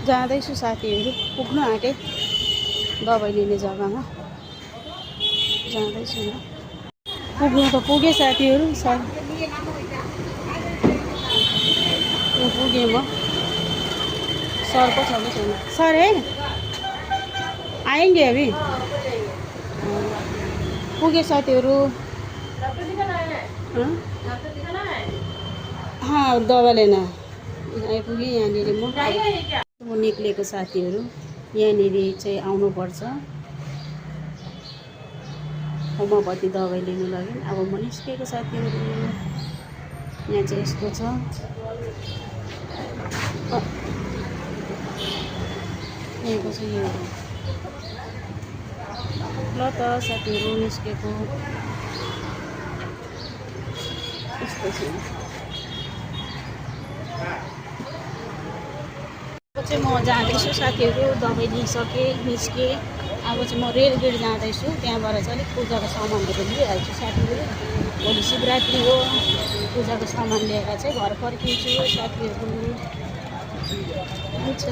जाँदैछु साथीहरू, पुग्नु आँटे दबाई लिने जग्गामा जाँदैछु म। पुग्नु त पुगेँ साथीहरू, पुगेँ म। सर को छ कि छैन? सर है आएंगे अभी। पुगेँ साथीहरू। हाँ दवा लेना आइपुगेँ यहाँनिर म निक्लेको साथीहरू। यहाँनिर चाहिँ आउनुपर्छ होमियोपैथी दबाई लिनु लागि। अब म निस्केको साथीहरू। यहाँ चाहिँ यस्तो छ। यहाँको चाहिँ यो ल त साथीहरू निस्केको यस्तो छ। अब चाहिँ म जाँदैछु साथीहरू, दबाई लिइसकेँ, निस्केँ। अब चाहिँ म रेलगेट जाँदैछु, त्यहाँबाट चाहिँ अलिक पूजाको सामानहरू लिइहाल्छु साथीहरू। भोलि शिवरात्रि हो, पूजाको सामान लिएर चाहिँ घर फर्किन्छु साथीहरू। हुन्छ।